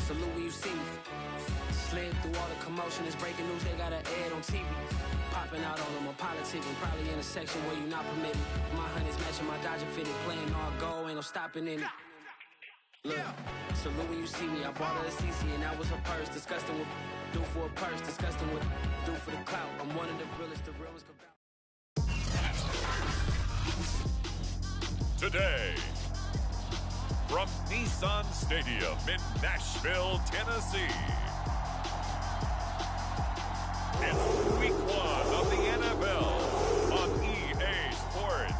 salute when you see me. Slid through all the commotion, it's breaking news, they got an ad on TV. Popping out on them, a politicking, probably in a section where you not permitted. My honey's matching my Dodger fitted, playing all goal, ain't no stopping in it. Look, salute when you see me, I bought her a CC and that was her purse. Disgusting what do for a purse, disgusting what do for the clout. I'm one of the realest, the realest. Today, from Nissan Stadium in Nashville, Tennessee, it's Week 1 of the NFL on EA Sports.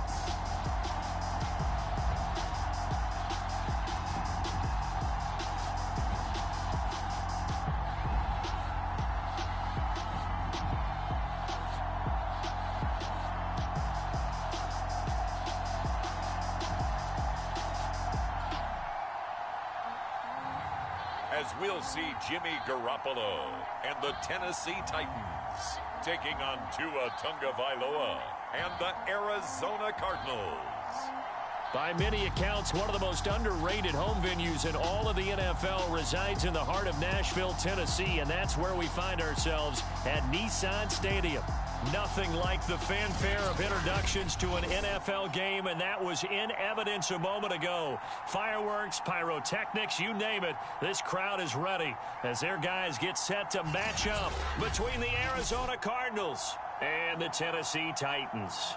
As we'll see Jimmy Garoppolo and the Tennessee Titans taking on Tua Tagovailoa and the Arizona Cardinals. By many accounts, one of the most underrated home venues in all of the NFL resides in the heart of Nashville, Tennessee, and that's where we find ourselves at Nissan Stadium. Nothing like the fanfare of introductions to an NFL game, and that was in evidence a moment ago. Fireworks, pyrotechnics, you name it, this crowd is ready as their guys get set to match up between the Arizona Cardinals and the Tennessee Titans.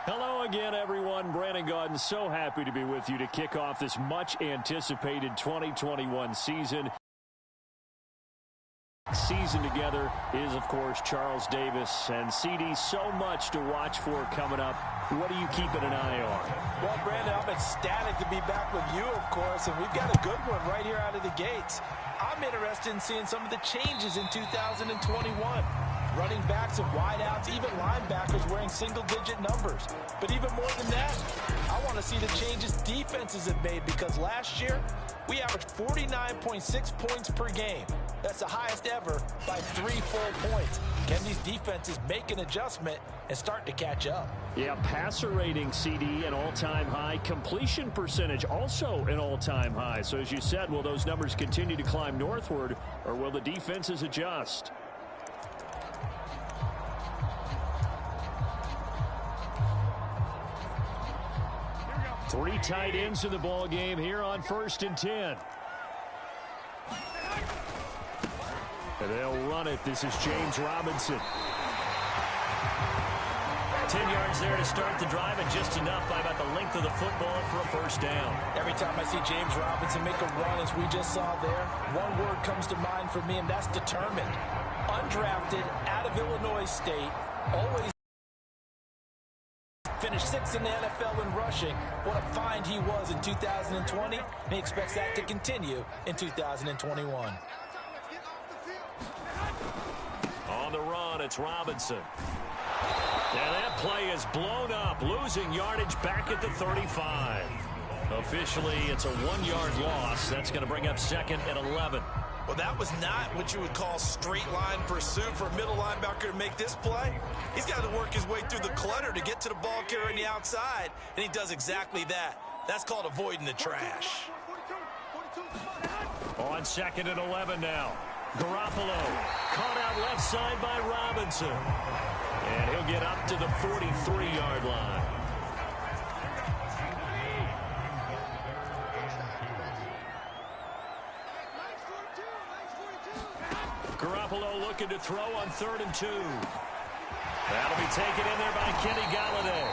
Hello again, everyone. Brandon Gaudin, so happy to be with you to kick off this much-anticipated 2021 season. Season together is, of course, Charles Davis and CD. So much to watch for coming up. What are you keeping an eye on? Well, Brandon, I'm ecstatic to be back with you, of course, and we've got a good one right here out of the gates. I'm interested in seeing some of the changes in 2021. Running backs and wideouts, even linebackers wearing single-digit numbers. But even more than that, I want to see the changes defenses have made, because last year we averaged 49.6 points per game. That's the highest ever by 3 full points. Can these defenses make an adjustment and start to catch up? Yeah, passer rating, CD, an all-time high. Completion percentage, also an all-time high. So as you said, will those numbers continue to climb northward, or will the defenses adjust? Three tight ends in the ball game here on 1st and 10. And they'll run it. This is James Robinson. 10 yards there to start the drive, and just enough by about the length of the football for a first down. Every time I see James Robinson make a run, as we just saw there, one word comes to mind for me, and that's determined. Undrafted, out of Illinois State, always finished 6th in the NFL in rushing. What a find he was in 2020, and he expects that to continue in 2021. On the run, it's Robinson. And that play is blown up, losing yardage back at the 35. Officially, it's a 1-yard loss. That's going to bring up 2nd and 11. Well, that was not what you would call straight line pursuit for a middle linebacker to make this play. He's got to work his way through the clutter to get to the ball carrier on the outside, and he does exactly that. That's called avoiding the trash. On 2nd and 11 now. Garoppolo caught out left side by Robinson. And he'll get up to the 43-yard line. Garoppolo looking to throw on 3rd and 2. That'll be taken in there by Kenny Galladay.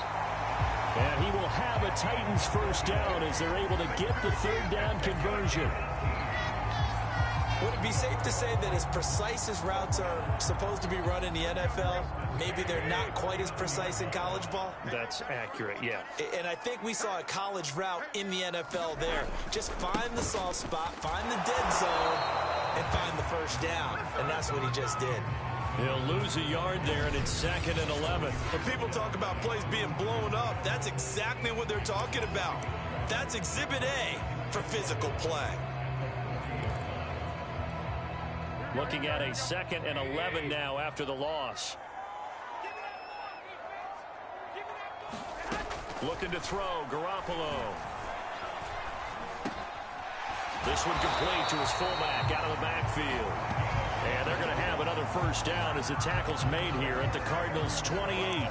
And he will have a Titans first down as they're able to get the 3rd down conversion. Would it be safe to say that as precise as routes are supposed to be run in the NFL, maybe they're not quite as precise in college ball? That's accurate, yeah. And I think we saw a college route in the NFL there. Just find the soft spot, find the dead zone, and find the first down. And that's what he just did. He'll lose a yard there, and it's 2nd and 11. When people talk about plays being blown up, that's exactly what they're talking about. That's Exhibit A for physical play. Looking at a 2nd and 11 now after the loss. Looking to throw, Garoppolo. This one complete to his fullback out of the backfield. And they're going to have another first down as the tackle's made here at the Cardinals' 28.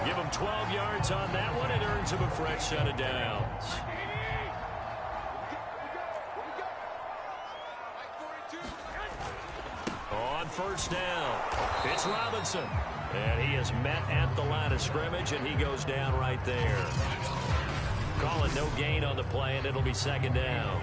Give them 12 yards on that one. It earns them a fresh set of downs. On first down, it's Robinson. And he is met at the line of scrimmage, and he goes down right there. Call it no gain on the play, and it'll be second down.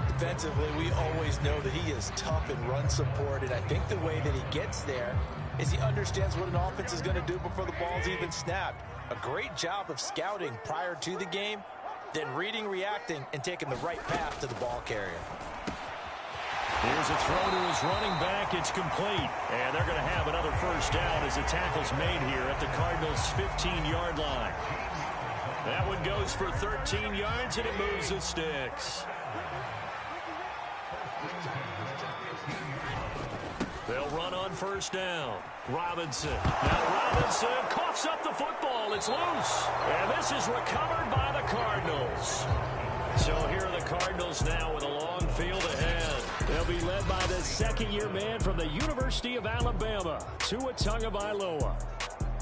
Defensively, we always know that he is tough in run support, and I think the way that he gets there is he understands what an offense is going to do before the ball's even snapped. A great job of scouting prior to the game, then reading, reacting, and taking the right path to the ball carrier. Here's a throw to his running back. It's complete. And they're going to have another first down as the tackle's made here at the Cardinals' 15-yard line. That one goes for 13 yards, and it moves the sticks. They'll run on first down. Robinson. Now Robinson coughs up the football. It's loose. And this is recovered by the Cardinals. So here are the Cardinals now with a long field ahead. They'll be led by the second-year man from the University of Alabama, Tua Tagovailoa.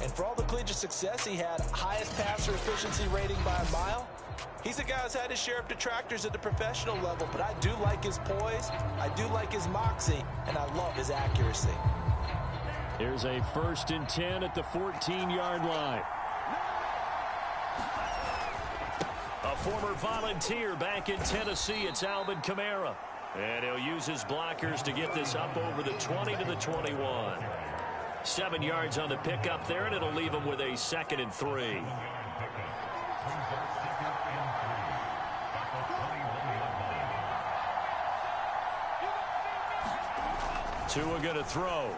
And for all the collegiate success he had, highest passer efficiency rating by a mile, he's a guy who's had his share of detractors at the professional level, but I do like his poise, I do like his moxie, and I love his accuracy. Here's a 1st and 10 at the 14-yard line. A former Volunteer back in Tennessee, it's Alvin Kamara. And he'll use his blockers to get this up over the 20 to the 21. 7 yards on the pickup there, and it'll leave him with a 2nd and 3. Tua going to throw.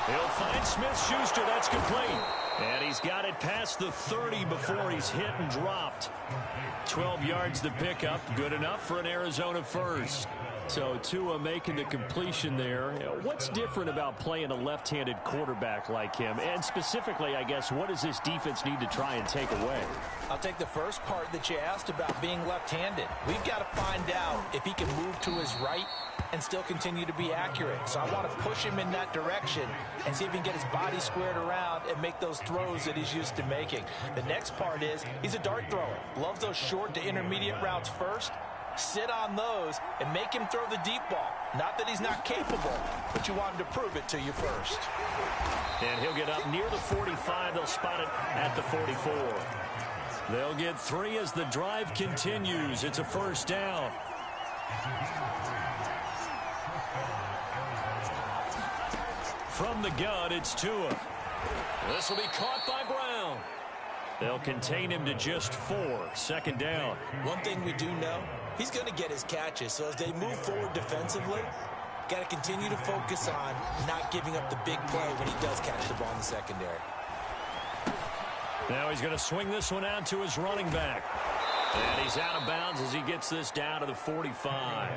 He'll find Smith-Schuster. That's complete. And he's got it past the 30 before he's hit and dropped. 12 yards to pick up. Good enough for an Arizona first. So Tua making the completion there. What's different about playing a left-handed quarterback like him? And specifically, I guess, what does this defense need to try and take away? I'll take the first part that you asked about being left-handed. We've got to find out if he can move to his right and still continue to be accurate. So I want to push him in that direction and see if he can get his body squared around and make those throws that he's used to making. The next part is he's a dart thrower. Loves those short to intermediate routes first. Sit on those and make him throw the deep ball. Not that he's not capable, but you want him to prove it to you first. And he'll get up near the 45. They'll spot it at the 44. They'll get 3 as the drive continues. It's a first down. From the gun, it's Tua. This will be caught by Brown. They'll contain him to just 4. Second down. One thing we do know, he's going to get his catches. So as they move forward defensively, got to continue to focus on not giving up the big play when he does catch the ball in the secondary. Now he's going to swing this one out to his running back. And he's out of bounds as he gets this down to the 45.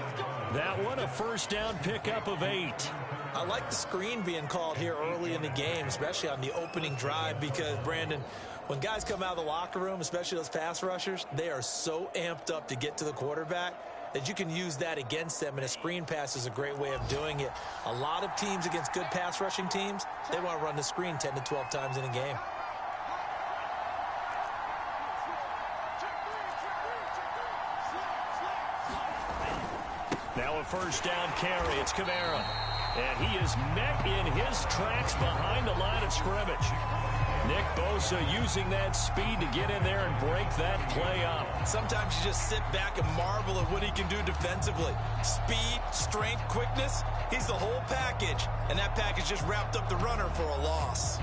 That one, a first down pickup of 8. I like the screen being called here early in the game, especially on the opening drive, because, Brandon, when guys come out of the locker room, especially those pass rushers, they are so amped up to get to the quarterback that you can use that against them, and a screen pass is a great way of doing it. A lot of teams against good pass rushing teams, they want to run the screen 10 to 12 times in a game. Now a first down carry. It's Kamara. And he is met in his tracks behind the line of scrimmage. Nick Bosa using that speed to get in there and break that play up. Sometimes you just sit back and marvel at what he can do defensively. Speed, strength, quickness, he's the whole package. And that package just wrapped up the runner for a loss.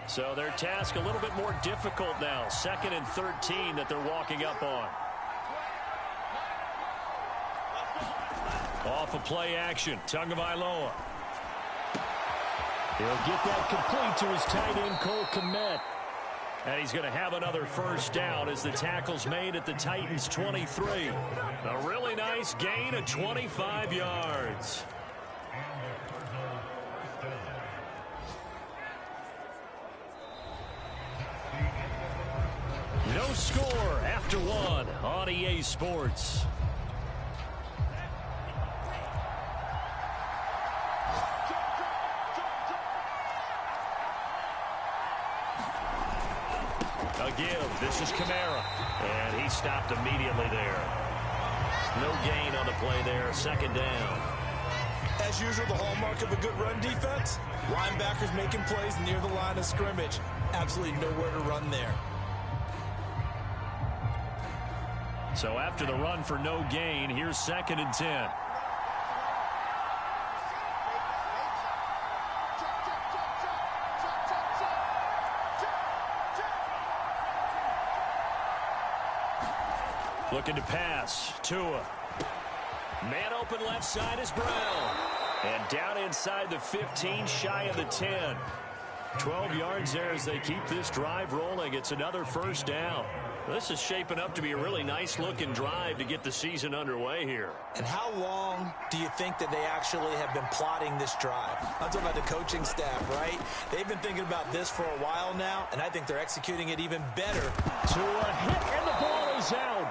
So their task a little bit more difficult now. 2nd and 13 that they're walking up on. Off of play action, Tagovailoa. He'll get that complete to his tight end, Cole Kmet. And he's going to have another first down as the tackle's made at the Titans' 23. A really nice gain of 25 yards. score after one on EA Sports. A give. This is Kamara. And he stopped immediately there. No gain on the play there. Second down. As usual, the hallmark of a good run defense, linebackers making plays near the line of scrimmage. Absolutely nowhere to run there. So after the run for no gain, here's 2nd and 10. Looking to pass. Tua. Man open left side is Brown. And down inside the 15, shy of the 10. 12 yards there as they keep this drive rolling. It's another first down. This is shaping up to be a really nice-looking drive to get the season underway here. And how long do you think that they actually have been plotting this drive? I'm talking about the coaching staff, right? They've been thinking about this for a while now, and I think they're executing it even better. To a hit, and the ball is out.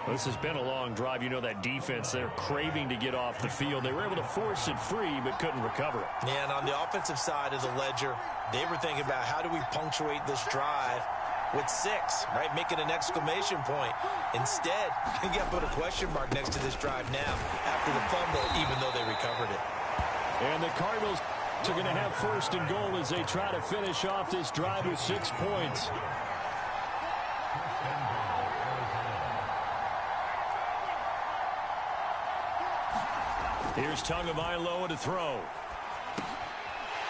This has been a long drive. You know that defense, they're craving to get off the field. They were able to force it free, but couldn't recover it. Yeah, and on the offensive side of the ledger, they were thinking about how do we punctuate this drive with 6, right? Making an exclamation point. Instead, you got to put a question mark next to this drive now after the fumble, even though they recovered it. And the Cardinals are going to have 1st and goal as they try to finish off this drive with 6 points. Here's Tagovailoa to throw.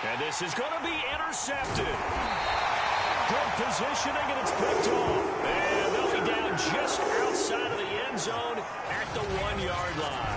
And this is going to be intercepted. Good positioning, and it's picked off. And they'll be down just outside of the end zone at the 1-yard line.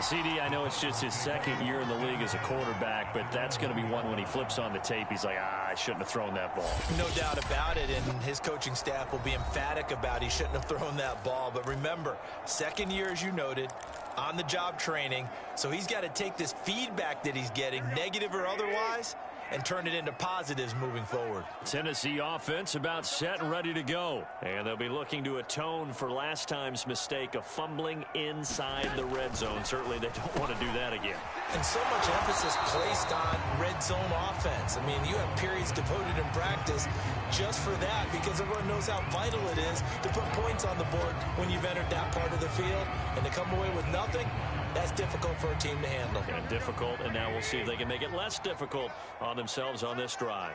CD, I know it's just his 2nd year in the league as a quarterback, but that's going to be one when he flips on the tape. He's like, I shouldn't have thrown that ball. No doubt about it, and his coaching staff will be emphatic about he shouldn't have thrown that ball. But remember, 2nd year, as you noted, on-the-job training, so he's got to take this feedback that he's getting, negative or otherwise, and turn it into positives moving forward. Tennessee offense about set and ready to go. And they'll be looking to atone for last time's mistake of fumbling inside the red zone. Certainly they don't want to do that again. And so much emphasis placed on red zone offense. I mean, you have periods devoted in practice just for that because everyone knows how vital it is to put points on the board when you've entered that part of the field. And to come away with nothing, that's difficult for a team to handle. And difficult, and now we'll see if they can make it less difficult on themselves on this drive.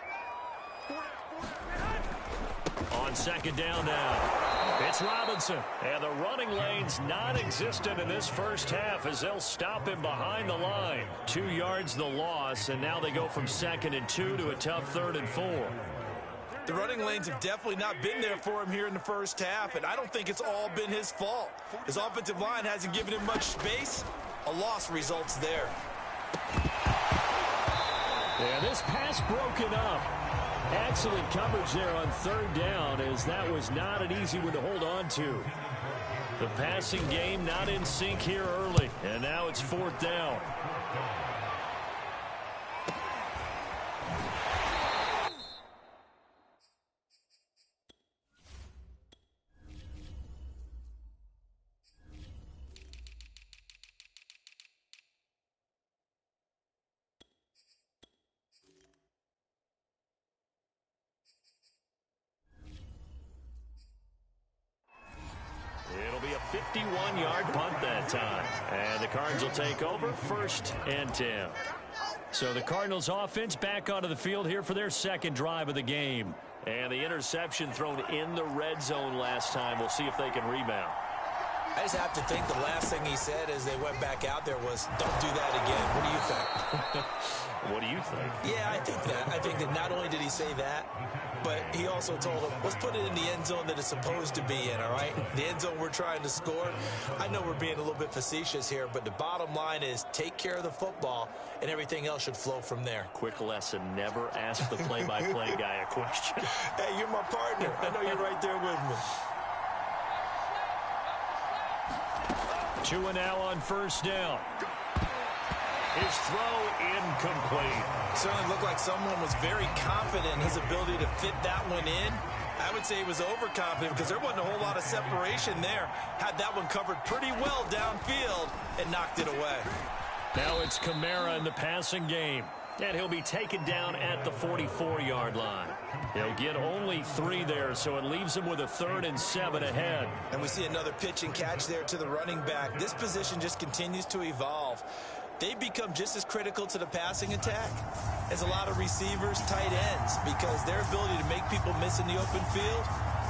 On 2nd down now, it's Robinson. And the running lane's non-existent in this first half as they'll stop him behind the line. 2 yards the loss, and now they go from 2nd and 2 to a tough 3rd and 4. The running lanes have definitely not been there for him here in the first half, and I don't think it's all been his fault. His offensive line hasn't given him much space. A loss results there. Yeah, this pass broken up. Excellent coverage there on 3rd down, as that was not an easy one to hold on to. The passing game not in sync here early, and now it's 4th down. It'll be a 51-yard punt that time. And the Cards will take over 1st and 10. So the Cardinals offense back onto the field here for their 2nd drive of the game. And the interception thrown in the red zone last time. We'll see if they can rebound. I just have to think the last thing he said as they went back out there was, don't do that again. What do you think? What do you think? Yeah, I think that. I think that not only did he say that, but he also told him, let's put it in the end zone that it's supposed to be in, all right? The end zone we're trying to score. I know we're being a little bit facetious here, but the bottom line is take care of the football, and everything else should flow from there. Quick lesson, never ask the play-by-play guy a question. Hey, you're my partner. I know you're right there with me. Tua now on 1st down. His throw incomplete. Certainly looked like someone was very confident in his ability to fit that one in. I would say he was overconfident because there wasn't a whole lot of separation there. Had that one covered pretty well downfield and knocked it away. Now it's Kamara in the passing game. And he'll be taken down at the 44-yard line. He'll get only 3 there, so it leaves him with a 3rd and 7 ahead. And we see another pitch and catch there to the running back. This position just continues to evolve. They've become just as critical to the passing attack as a lot of receivers, tight ends, because their ability to make people miss in the open field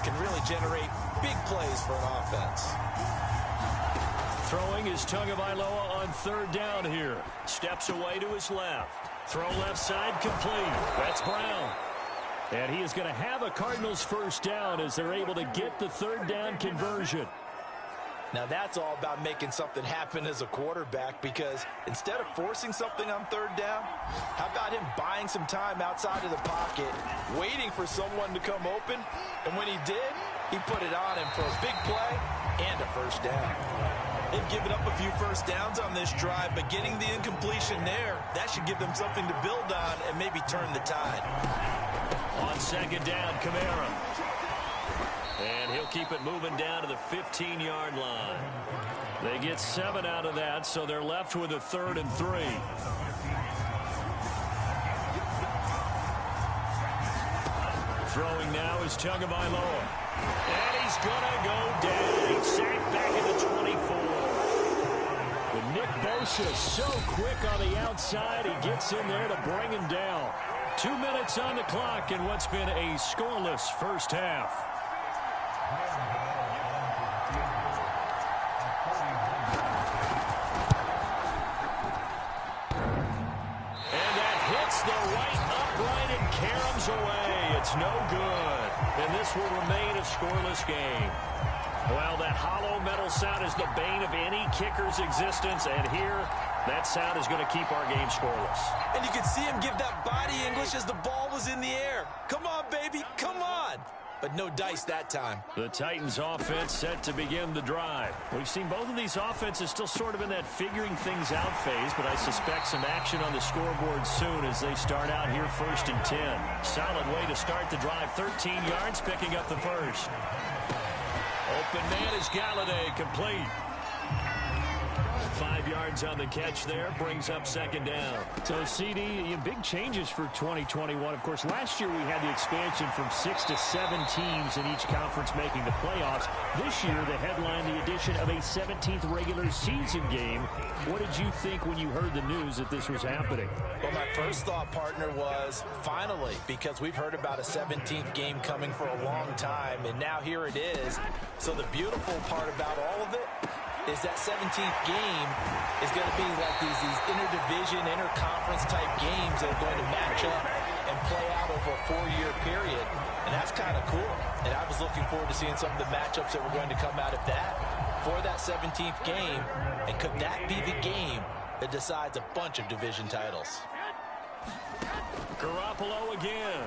can really generate big plays for an offense. Throwing is Tagovailoa on 3rd down here. Steps away to his left. Throw left side complete. That's Brown. And he is going to have a Cardinals 1st down as they're able to get the 3rd down conversion. Now that's all about making something happen as a quarterback, because instead of forcing something on 3rd down, how about him buying some time outside of the pocket, waiting for someone to come open, and when he did, he put it on him for a big play and a 1st down. They've given up a few 1st downs on this drive, but getting the incompletion there, that should give them something to build on and maybe turn the tide. On 2nd down, Kamara. And he'll keep it moving down to the 15-yard line. They get 7 out of that, so they're left with a 3rd and 3. Throwing now is Tagovailoa. And he's going to go down. He's sacked back at the 24. But Nick Bosa so quick on the outside. He gets in there to bring him down. 2 minutes on the clock in what's been a scoreless 1st half. And that hits the right upright and caroms away. It's no good. And this will remain a scoreless game. Well, that hollow metal sound is the bane of any kicker's existence, and here, that sound is going to keep our game scoreless. And you can see him give that body English as the ball was in the air. Come on, baby, come on. But no dice that time. The Titans offense set to begin the drive. We've seen both of these offenses still sort of in that figuring things out phase, but I suspect some action on the scoreboard soon as they start out here 1st and 10. Solid way to start the drive. 13 yards, picking up the 1st. Open man is Galladay, complete. 5 yards on the catch there, brings up 2nd down. So, CD, big changes for 2021. Of course, last year we had the expansion from 6 to 7 teams in each conference making the playoffs. This year, the headline, the addition of a 17th regular season game. What did you think when you heard the news that this was happening? Well, my first thought, partner, was finally, because we've heard about a 17th game coming for a long time, and now here it is. So the beautiful part about all of it is that 17th game is going to be like these interdivision, interconference type games that are going to match up and play out over a 4-year period. And that's kind of cool. And I was looking forward to seeing some of the matchups that were going to come out of that for that 17th game. And could that be the game that decides a bunch of division titles? Garoppolo again.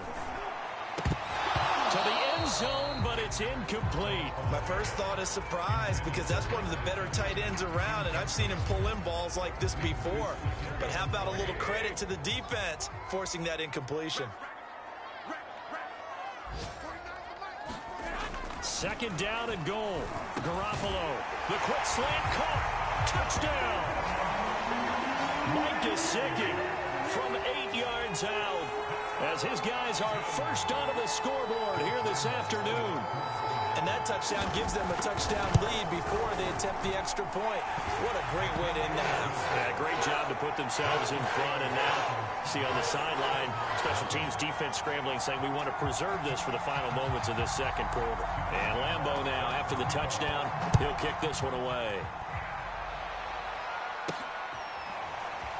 To the end zone, but it's incomplete. My first thought is surprise, because that's one of the better tight ends around, and I've seen him pull in balls like this before. But how about a little credit to the defense forcing that incompletion? 2nd down and goal. Garoppolo, the quick slant caught. Touchdown. Mike Gesicki from 8 yards out, as his guys are first onto the scoreboard here this afternoon. And that touchdown gives them a touchdown lead before they attempt the extra point. What a great way to end the half. Yeah, great job to put themselves in front. And now, see on the sideline, special teams defense scrambling, saying we want to preserve this for the final moments of this 2nd quarter. And Lambeau now, after the touchdown, he'll kick this one away.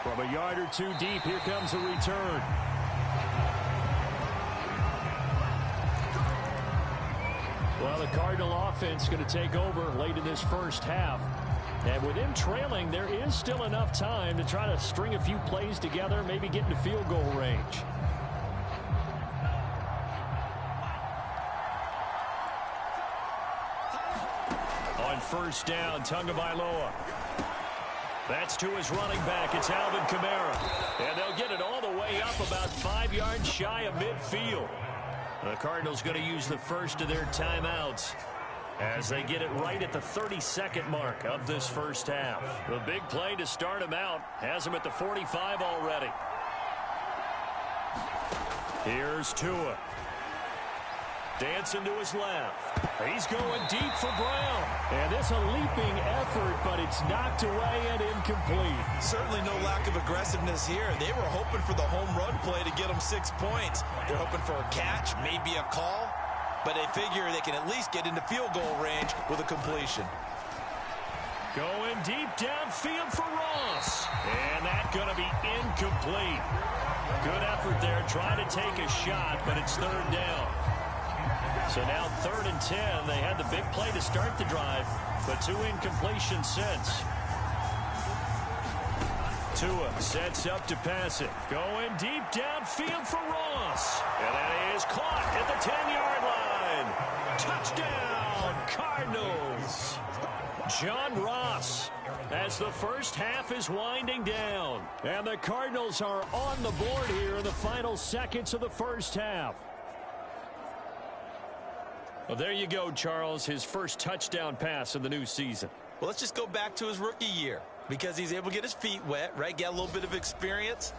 From a yard or 2 deep, here comes a return. Well, the Cardinal offense going to take over late in this 1st half. And with them trailing, there is still enough time to try to string a few plays together, maybe get into field goal range. On 1st down, Tagovailoa. That's to his running back. It's Alvin Kamara. And they'll get it all the way up about 5 yards shy of midfield. The Cardinals going to use the first of their timeouts as they get it right at the 32nd mark of this first half. The big play to start him out has him at the 45 already. Here's Tua. Dancing to his left. He's going deep for Brown. And this a leaping effort, but it's knocked away and incomplete. Certainly no lack of aggressiveness here. They were hoping for the home run play to get them 6 points. They're hoping for a catch, maybe a call, but they figure they can at least get into field goal range with a completion. Going deep downfield for Ross. And that's going to be incomplete. Good effort there, trying to take a shot, but it's third down. So now 3rd and 10. They had the big play to start the drive, but 2 incompletions since. Tua sets up to pass it. Going deep downfield for Ross. And that is caught at the 10-yard line. Touchdown, Cardinals. John Ross, as the first half is winding down. And the Cardinals are on the board here in the final seconds of the first half. Well, there you go, Charles, his first touchdown pass of the new season. Well, let's just go back to his rookie year because he's able to get his feet wet, right? Get a little bit of experience.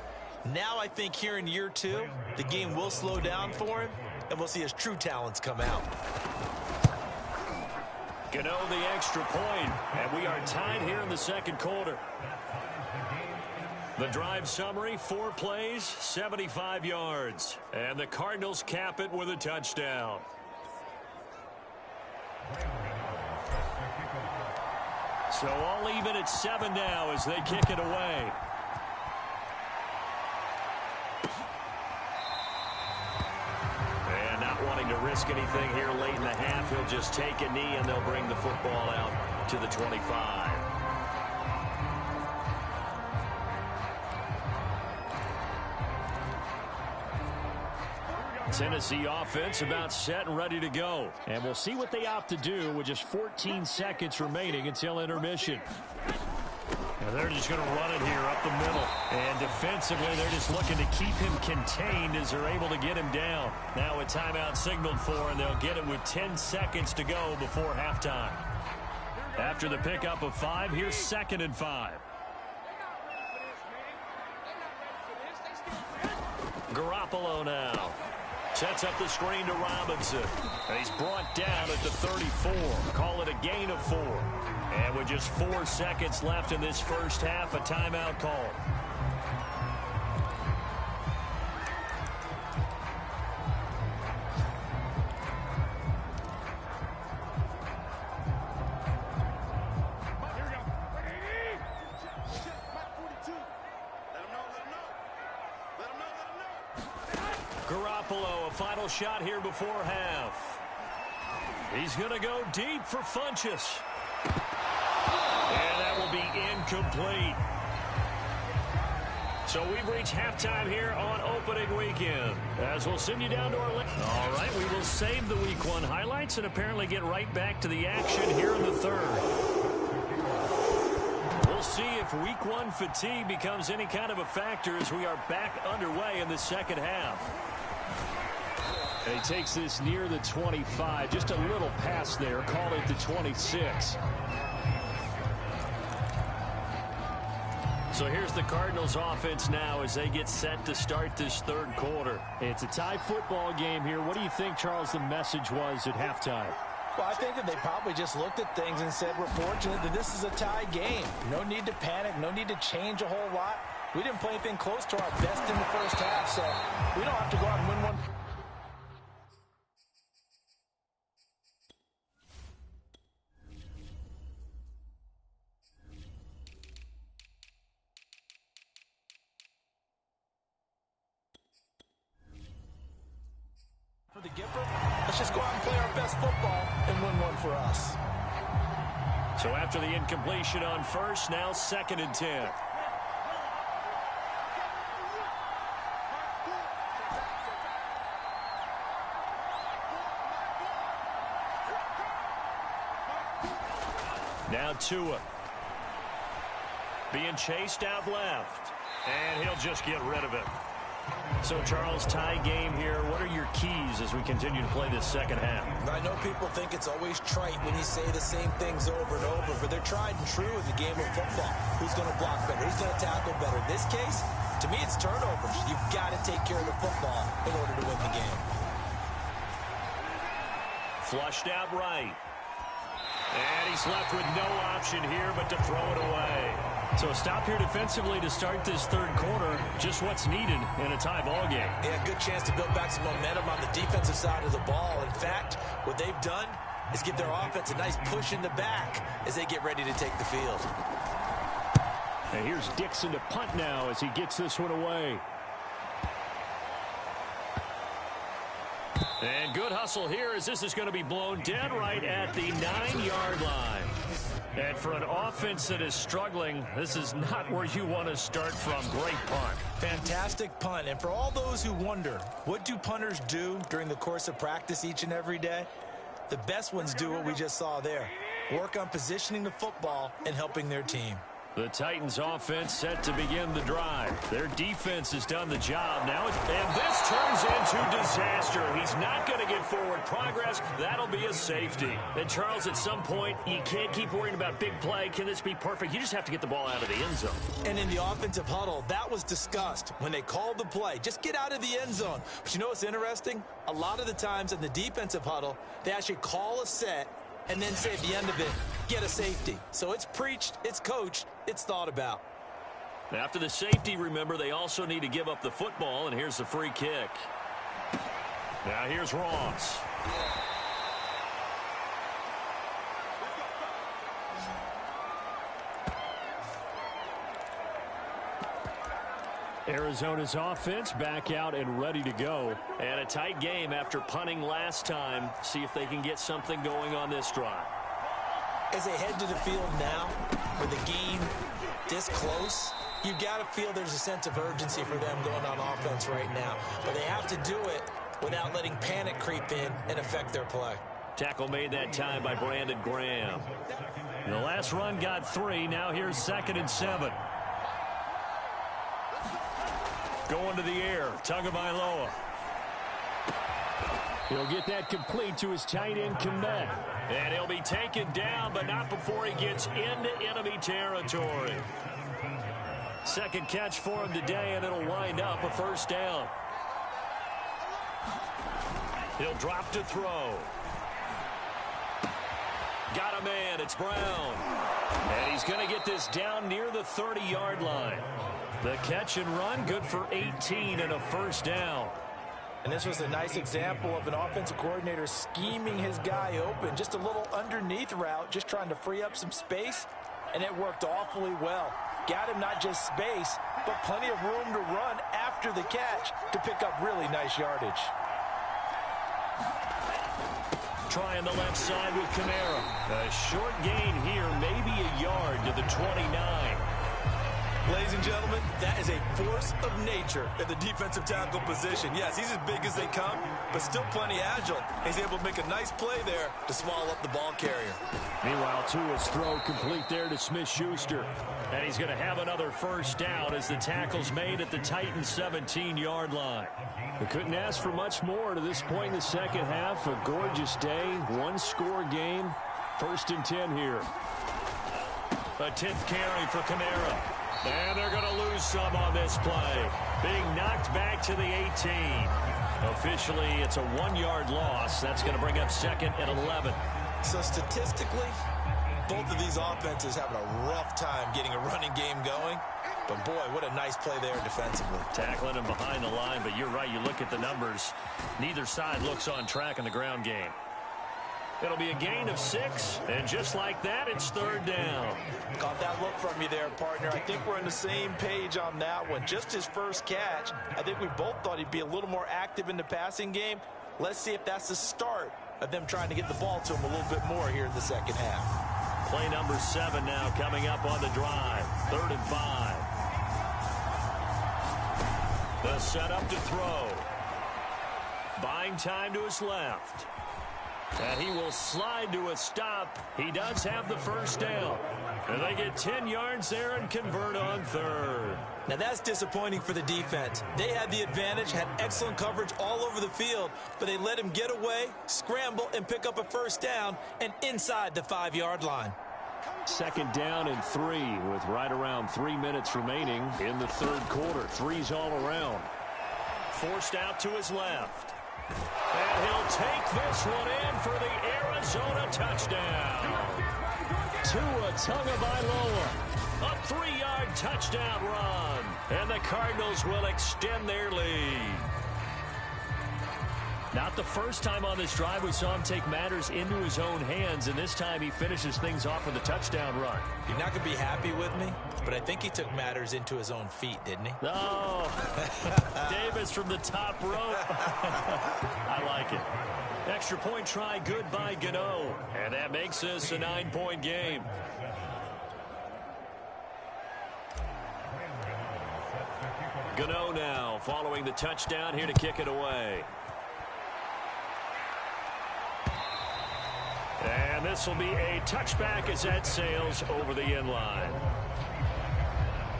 Now I think here in year 2, the game will slow down for him, and we'll see his true talents come out. Gano the extra point, and we are tied here in the second quarter. The drive summary, 4 plays, 75 yards. And the Cardinals cap it with a touchdown. So all even at 7 now as they kick it away. And not wanting to risk anything here late in the half, he'll just take a knee and they'll bring the football out to the 25. Tennessee offense about set and ready to go. And we'll see what they opt to do with just 14 seconds remaining until intermission. And they're just going to run it here up the middle. And defensively, they're just looking to keep him contained as they're able to get him down. Now a timeout signaled for, and they'll get it with 10 seconds to go before halftime. After the pickup of 5, here's 2nd and 5. Garoppolo now. Sets up the screen to Robinson. And he's brought down at the 34. Call it a gain of 4. And with just 4 seconds left in this first half, a timeout call. Garoppolo, a final shot here before half. He's going to go deep for Funchess. And that will be incomplete. So we've reached halftime here on opening weekend. As we'll send you down to our... All right, we will save the Week 1 highlights and apparently get right back to the action here in the 3rd. We'll see if Week 1 fatigue becomes any kind of a factor as we are back underway in the second half. And he takes this near the 25. Just a little pass there. Call it the 26. So here's the Cardinals offense now as they get set to start this 3rd quarter. It's a tie football game here. What do you think, Charles, the message was at halftime? Well, I think that they probably just looked at things and said, we're fortunate that this is a tie game. No need to panic. No need to change a whole lot. We didn't play anything close to our best in the first half, so we don't have to go out and win one. For the giver, let's just go out and play our best football and win one for us. So after the incompletion on first, now 2nd and 10. Now Tua. being chased out left. And he'll just get rid of it. So, Charles, tie game here. What are your keys as we continue to play this second half? I know people think it's always trite when you say the same things over and over, but they're tried and true in the game of football. Who's going to block better? Who's going to tackle better? In this case, to me, it's turnovers. You've got to take care of the football in order to win the game. Flushed out right. And he's left with no option here but to throw it away. So a stop here defensively to start this third quarter. Just what's needed in a tie ball game. Yeah, good chance to build back some momentum on the defensive side of the ball. In fact, what they've done is give their offense a nice push in the back as they get ready to take the field. And here's Dixon to punt now as he gets this one away. And good hustle here as this is going to be blown dead right at the 9-yard line. And for an offense that is struggling, this is not where you want to start from. Great punt. Fantastic punt. And for all those who wonder, what do punters do during the course of practice each and every day? The best ones do what we just saw there. Work on positioning the football and helping their team. The Titans offense set to begin the drive. Their defense has done the job now. And this turns into disaster. He's not going to get forward progress. That'll be a safety. And Charles, at some point, you can't keep worrying about big play. Can this be perfect? You just have to get the ball out of the end zone. And in the offensive huddle, that was discussed when they called the play. Just get out of the end zone. But you know what's interesting? A lot of the times in the defensive huddle, they actually call a set and then say at the end of it, get a safety. So it's preached, it's coached, it's thought about. After the safety, remember, they also need to give up the football, and here's the free kick. Now here's Ross. Arizona's offense back out and ready to go. And a tight game after punting last time. See if they can get something going on this drive. As they head to the field now, with the game this close, you've got to feel there's a sense of urgency for them going on offense right now. But they have to do it without letting panic creep in and affect their play. Tackle made that time by Brandon Graham. The last run got 3. Now here's 2nd and 7. Going to the air, Tagovailoa. He'll get that complete to his tight end, Komet. And he'll be taken down, but not before he gets into enemy territory. Second catch for him today, and it'll wind up a first down. He'll drop to throw. Got a man, it's Brown. And he's going to get this down near the 30-yard line. The catch and run, good for 18 and a first down. And this was a nice example of an offensive coordinator scheming his guy open. Just a little underneath route, just trying to free up some space, and it worked awfully well. Got him not just space, but plenty of room to run after the catch to pick up really nice yardage. Trying the left side with Kamara. A short gain here, maybe a yard to the 29. Ladies and gentlemen, that is a force of nature in the defensive tackle position. Yes, he's as big as they come, but still plenty agile. He's able to make a nice play there to swallow up the ball carrier. Meanwhile, Tua's throw complete there to Smith-Schuster. And he's going to have another first down as the tackle's made at the Titans' 17-yard line. We couldn't ask for much more to this point in the second half. A gorgeous day, one-score game. 1st and 10 here. A 10th carry for Kamara. And they're going to lose some on this play. Being knocked back to the 18. Officially, it's a 1-yard loss. That's going to bring up 2nd and 11. So statistically, both of these offenses having a rough time getting a running game going. But boy, what a nice play there defensively. Tackling him behind the line, but you're right. You look at the numbers. Neither side looks on track in the ground game. It'll be a gain of 6, and just like that, it's 3rd down. Got that look from you there, partner. I think we're on the same page on that one. Just his first catch, I think we both thought he'd be a little more active in the passing game. Let's see if that's the start of them trying to get the ball to him a little bit more here in the second half. Play number 7 now coming up on the drive. 3rd and 5. The setup to throw. Buying time to his left. And he will slide to a stop. He does have the first down. And they get 10 yards there and convert on third. Now that's disappointing for the defense. They had the advantage, had excellent coverage all over the field, but they let him get away, scramble, and pick up a first down and inside the 5-yard line. Second down and 3 with right around 3 minutes remaining in the third quarter. Threes all around. Forced out to his left. And he'll take this one in for the Arizona touchdown. Tua Tagovailoa. A 3-yard touchdown run. And the Cardinals will extend their lead. Not the first time on this drive we saw him take matters into his own hands, and this time he finishes things off with a touchdown run. You're not going to be happy with me, but I think he took matters into his own feet, didn't he? Oh, Davis from the top rope. I like it. Extra point try, good by Gano. And that makes this a 9-point game. Gano now following the touchdown here to kick it away. And this will be a touchback as that sails over the end line.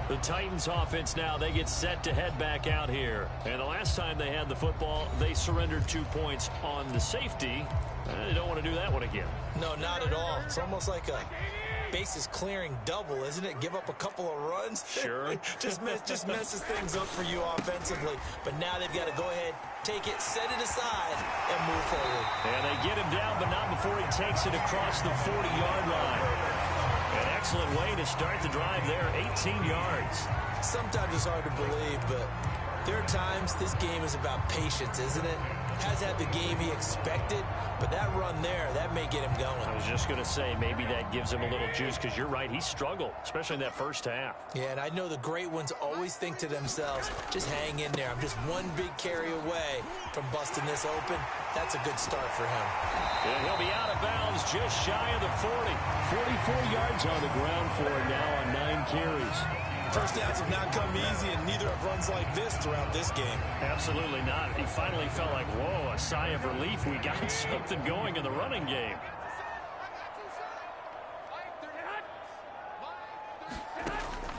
The Titans offense now, they get set to head back out here. And the last time they had the football, they surrendered 2 points on the safety. They don't want to do that one again. No, not at all. It's almost like a bases clearing double, isn't it? Give up a couple of runs. Sure. just messes things up for you offensively. But now they've got to go ahead, take it, set it aside, and move forward. And they get him down, but not before he takes it across the 40-yard line. An excellent way to start the drive there, 18 yards. Sometimes it's hard to believe, but there are times this game is about patience, isn't it? Has had the game he expected, but that run there, that may get him going. I was just going to say, maybe that gives him a little juice, because you're right, he struggled, especially in that first half. Yeah, and I know the great ones always think to themselves, just hang in there. I'm just one big carry away from busting this open. That's a good start for him. And he'll be out of bounds just shy of the 40. 44 yards on the ground for him now on 9 carries. First downs have not come easy, and neither have runs like this throughout this game. Absolutely not. He finally felt like, whoa, a sigh of relief. We got something going in the running game.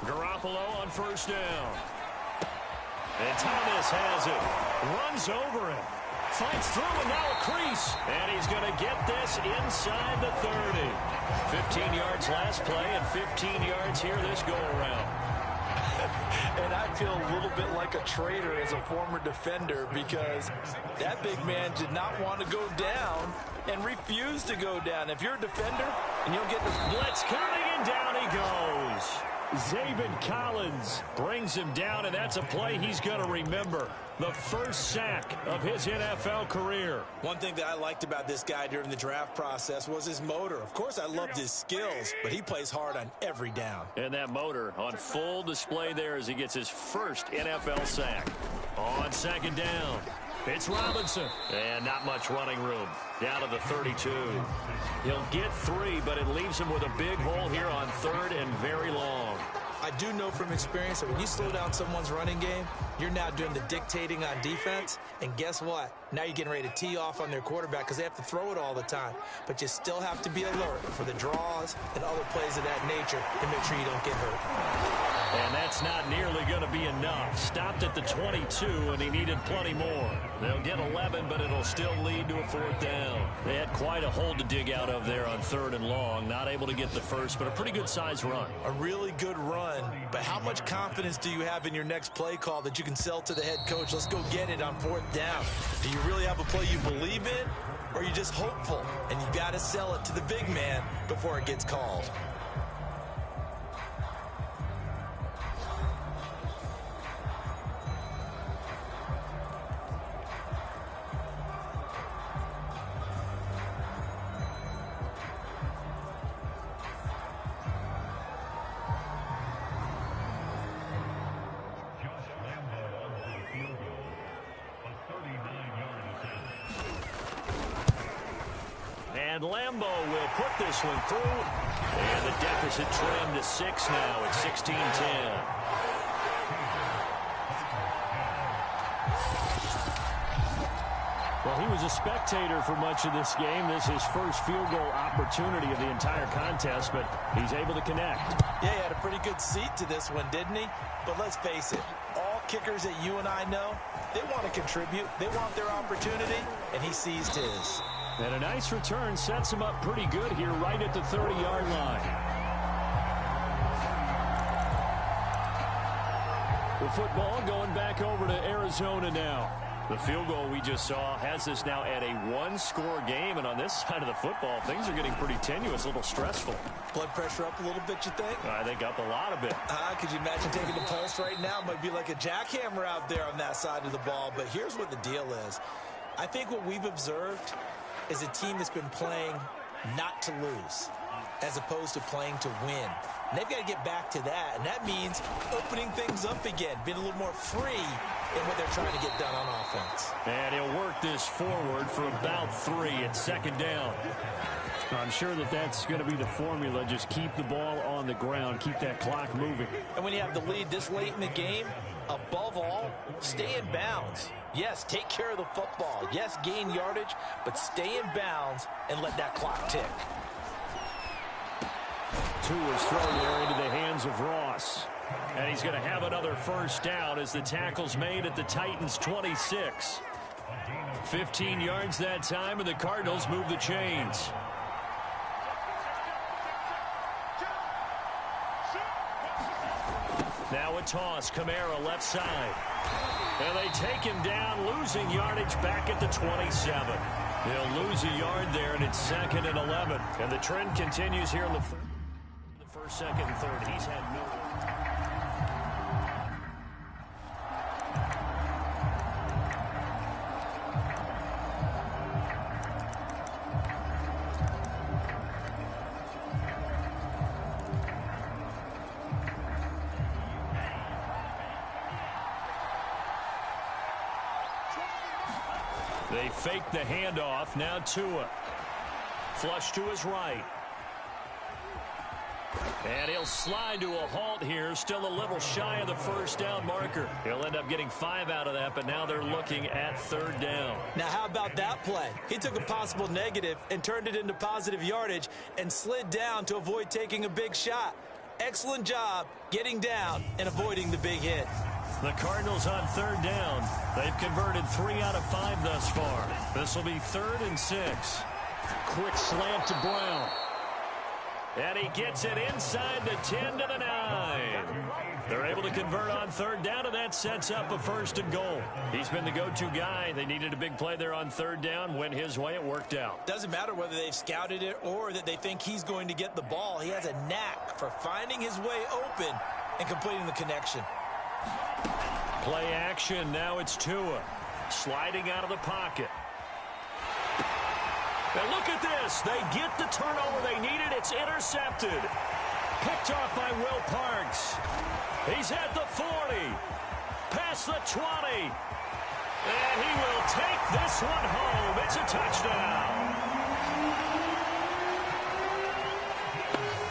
Garoppolo on first down. And Thomas has it. Runs over him. Fights through and now a crease. And he's going to get this inside the 30. 15 yards last play and 15 yards here this go-around. And I feel a little bit like a traitor as a former defender, because that big man did not want to go down and refused to go down. If you're a defender and you don't get the blitz coming, and down he goes. Zaven Collins brings him down, and that's a play he's going to remember. The first sack of his NFL career. One thing that I liked about this guy during the draft process was his motor. Of course, I loved his skills, but he plays hard on every down. And that motor on full display there as he gets his first NFL sack. On second down, it's Robinson. And not much running room. Down to the 32. He'll get 3, but it leaves him with a big hole here on third and very long. I do know from experience that when you slow down someone's running game, you're now doing the dictating on defense. And guess what? Now you're getting ready to tee off on their quarterback because they have to throw it all the time. But you still have to be alert for the draws and other plays of that nature to make sure you don't get hurt. And that's not nearly going to be enough. Stopped at the 22, and he needed plenty more. They'll get 11, but it'll still lead to a fourth down. They had quite a hole to dig out of there on third and long. Not able to get the first, but a pretty good-sized run. A really good run, but how much confidence do you have in your next play call that you can sell to the head coach? Let's go get it on fourth down. Do you really have a play you believe in, or are you just hopeful? And you got to sell it to the big man before it gets called. And Lambo will put this one through. And the deficit trimmed to 6 now at 16-10. Well, he was a spectator for much of this game. This is his first field goal opportunity of the entire contest, but he's able to connect. Yeah, he had a pretty good seat to this one, didn't he? But let's face it, all kickers that you and I know, they want to contribute. They want their opportunity, and he seized his. And a nice return sets him up pretty good here right at the 30-yard line. The football going back over to Arizona now. The field goal we just saw has us now at a one-score game, and on this side of the football, things are getting pretty tenuous, a little stressful. Blood pressure up a little bit, you think? I think up a lot of it. Could you imagine taking the pulse right now? It might be like a jackhammer out there on that side of the ball, but here's what the deal is. I think what we've observed is a team that's been playing not to lose as opposed to playing to win. And they've got to get back to that, and that means opening things up again, being a little more free in what they're trying to get done on offense. And he'll work this forward for about 3 at second down. I'm sure that that's going to be the formula. Just keep the ball on the ground, keep that clock moving. And when you have the lead this late in the game, above all, stay in bounds. Yes, take care of the football. Yes, gain yardage, but stay in bounds and let that clock tick. Two is thrown there into the hands of Ross. And he's going to have another first down as the tackle's made at the Titans' 26. 15 yards that time, and the Cardinals move the chains. Now a toss, Kamara left side. And they take him down, losing yardage back at the 27. They'll lose a yard there, and it's 2nd and 11. And the trend continues here in the first, second, and third. He's had no... They fake the handoff. Now Tua. Flush to his right. And he'll slide to a halt here. Still a little shy of the first down marker. He'll end up getting 5 out of that, but now they're looking at 3rd down. Now, how about that play? He took a possible negative and turned it into positive yardage and slid down to avoid taking a big shot. Excellent job getting down and avoiding the big hit. The Cardinals on 3rd down. They've converted 3 out of 5 thus far. This will be 3rd and 6. Quick slant to Brown. And he gets it inside the 10 to the 9. They're able to convert on 3rd down, and that sets up a 1st and goal. He's been the go-to guy. They needed a big play there on 3rd down. Went his way. It worked out. Doesn't matter whether they've scouted it or that they think he's going to get the ball. He has a knack for finding his way open and completing the connection. Play action. Now it's Tua. Sliding out of the pocket. And look at this. They get the turnover they needed. It's intercepted. Picked off by Will Parks. He's at the 40. Past the 20. And he will take this one home. It's a touchdown.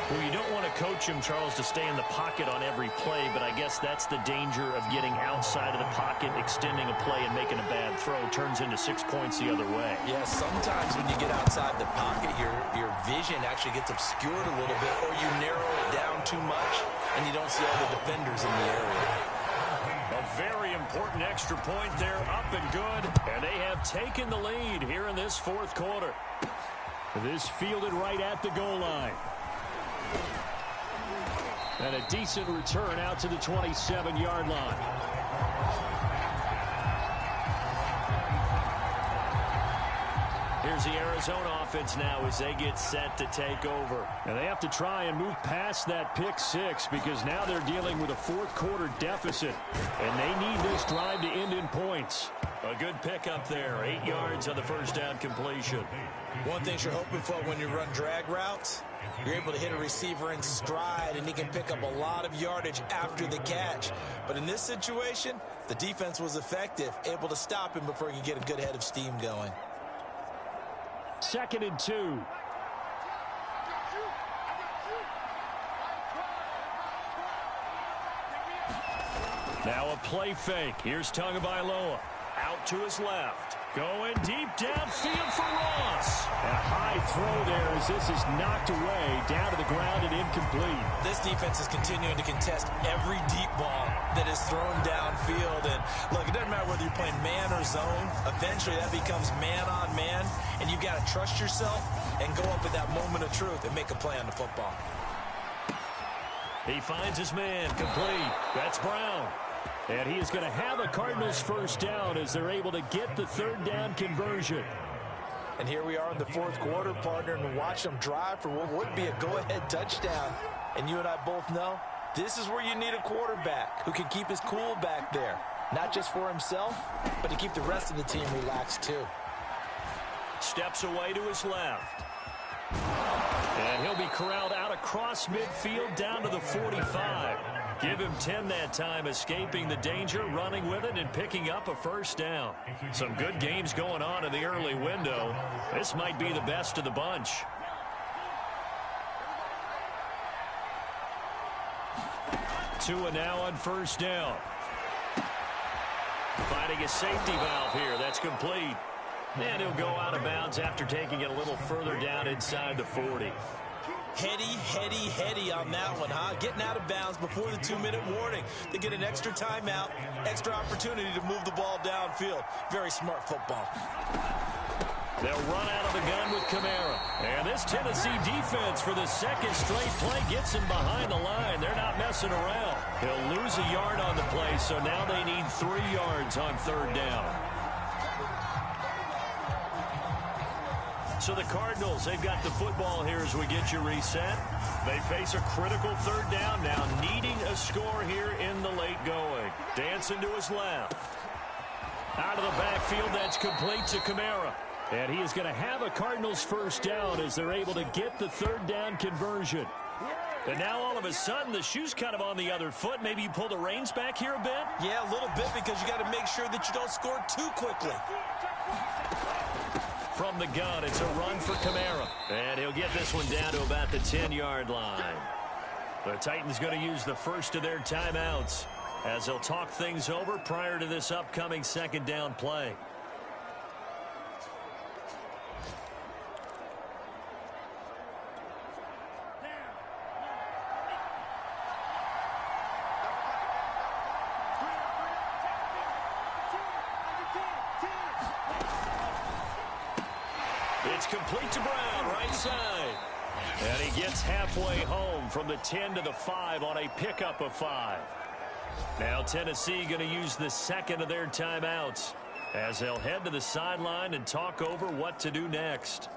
Well, you don't want to coach him, Charles, to stay in the pocket on every play, but I guess that's the danger of getting outside of the pocket, extending a play and making a bad throw. Turns into 6 points the other way. Yeah, sometimes when you get outside the pocket, your vision actually gets obscured a little bit, or you narrow it down too much, and you don't see all the defenders in the area. A very important extra point there, up and good, and they have taken the lead here in this 4th quarter. This fielded right at the goal line. And a decent return out to the 27-yard line. Here's the Arizona offense now as they get set to take over. And they have to try and move past that pick 6 because now they're dealing with a 4th quarter deficit. And they need this drive to end in points. A good pickup there. 8 yards on the first down completion. One thing you're hoping for when you run drag routes, you're able to hit a receiver in stride, and he can pick up a lot of yardage after the catch. But in this situation, the defense was effective, able to stop him before he could get a good head of steam going. 2nd and 2. Now a play fake. Here's Tagovailoa. Out to his left. Going deep downfield for Ross. A high throw there as this is knocked away, down to the ground and incomplete. This defense is continuing to contest every deep ball that is thrown downfield. And look, it doesn't matter whether you're playing man or zone. Eventually that becomes man on man, and you've got to trust yourself and go up at that moment of truth and make a play on the football. He finds his man, complete. That's Brown. And he is going to have a Cardinals first down as they're able to get the third down conversion. And here we are in the fourth quarter, partner, and watch them drive for what would be a go-ahead touchdown. And you and I both know this is where you need a quarterback who can keep his cool back there. Not just for himself, but to keep the rest of the team relaxed too. Steps away to his left. And he'll be corralled out across midfield down to the 45. Give him 10 that time, escaping the danger, running with it, and picking up a first down. Some good games going on in the early window. This might be the best of the bunch. Tua now on first down. Finding a safety valve here. That's complete. And he'll go out of bounds after taking it a little further down inside the 40. Heady on that one, huh? Getting out of bounds before the 2-minute warning. They get an extra timeout, extra opportunity to move the ball downfield. Very smart football. They'll run out of the gun with Kamara. And this Tennessee defense for the second straight play gets him behind the line. They're not messing around. He'll lose a yard on the play, so now they need 3 yards on third down. So the Cardinals, they've got the football here as we get you reset. They face a critical third down now, needing a score here in the late going. Dancing to his left. Out of the backfield, that's complete to Kamara. And he is going to have a Cardinals first down as they're able to get the third down conversion. And now all of a sudden the shoe's kind of on the other foot. Maybe you pull the reins back here a bit? Yeah, a little bit, because you got to make sure that you don't score too quickly. From the gun, it's a run for Kamara. And he'll get this one down to about the 10-yard line. The Titans going to use the first of their timeouts as they'll talk things over prior to this upcoming second down play. It's complete to Brown, right side. And he gets halfway home from the 10 to the 5 on a pickup of 5. Now Tennessee going to use the second of their timeouts as they'll head to the sideline and talk over what to do next.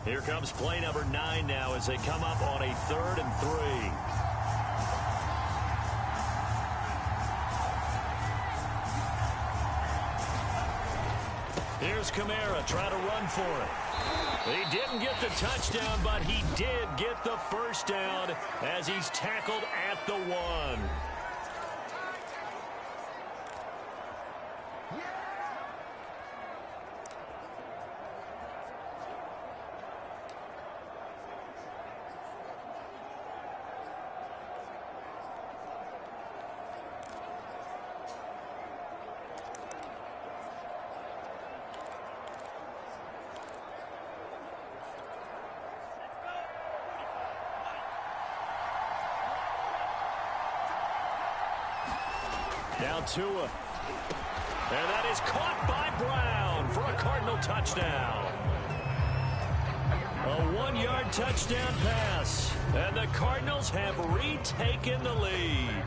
Here comes play number 9 now as they come up on a 3rd and 3. Here's Kamara trying to run for it. He didn't get the touchdown, but he did get the first down as he's tackled at the 1. Now Tua. And that is caught by Brown for a Cardinal touchdown. A 1-yard touchdown pass. And the Cardinals have retaken the lead.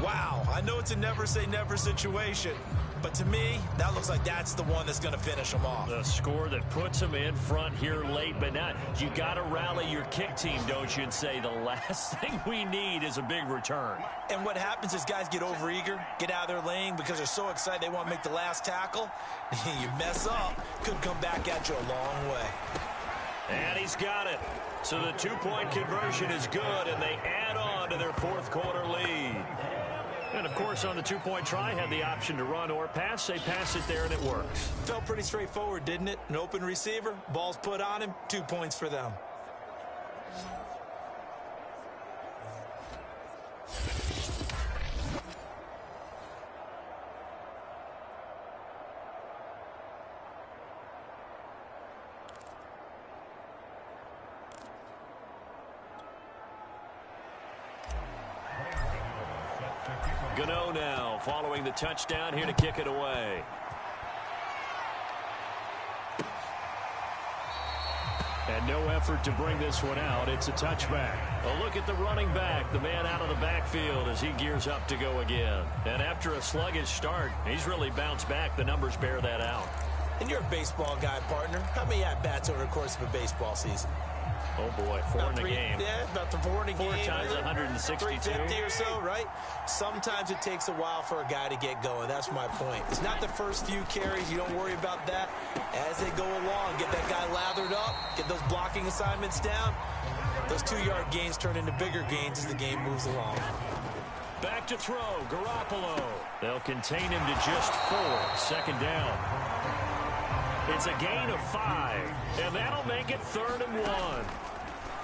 Wow, I know it's a never-say-never situation, but to me, that looks like that's the one that's going to finish them off. The score that puts them in front here late, but not. You got to rally your kick team, don't you, and say the last thing we need is a big return. And what happens is guys get overeager, get out of their lane because they're so excited they want to make the last tackle. You mess up, could come back at you a long way. And he's got it. So the 2-point conversion is good, and they add on to their fourth quarter lead. And, of course, on the 2-point try, had the option to run or pass. They pass it there, and it works. Felt pretty straightforward, didn't it? An open receiver, ball's put on him, 2 points for them. Gano now following the touchdown here to kick it away. And no effort to bring this one out. It's a touchback. A look at the running back, the man out of the backfield as he gears up to go again. And after a sluggish start, he's really bounced back. The numbers bear that out. And you're a baseball guy, partner. How many at-bats over the course of a baseball season? Oh, boy, four in a game. Yeah, about the four in a game. 4 times 162. 350 or so, right? Sometimes it takes a while for a guy to get going. That's my point. It's not the first few carries. You don't worry about that. As they go along, get that guy lathered up, get those blocking assignments down. Those 2-yard gains turn into bigger gains as the game moves along. Back to throw, Garoppolo. They'll contain him to just 4. Second down. It's a gain of 5, and that'll make it 3rd and 1.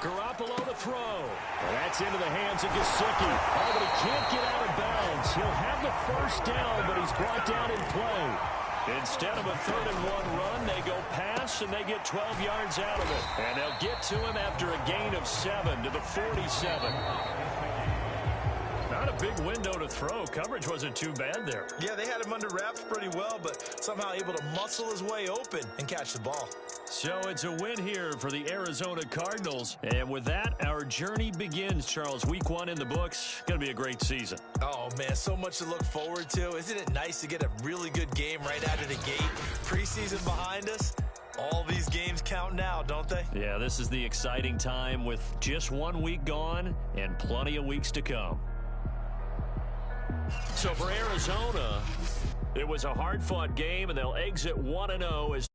Garoppolo to throw. Well, that's into the hands of Gesicki. Oh, but he can't get out of bounds. He'll have the first down, but he's brought down in play. Instead of a 3rd and 1 run, they go pass, and they get 12 yards out of it. And they'll get to him after a gain of 7 to the 47. Not a big window to throw. Coverage wasn't too bad there. Yeah, they had him under wraps pretty well, but somehow able to muscle his way open and catch the ball. So it's a win here for the Arizona Cardinals. And with that, our journey begins, Charles. Week 1 in the books. Going to be a great season. Oh, man, so much to look forward to. Isn't it nice to get a really good game right out of the gate? Preseason behind us. All these games count now, don't they? Yeah, this is the exciting time with just 1 week gone and plenty of weeks to come. So for Arizona, it was a hard-fought game, and they'll exit 1-0 as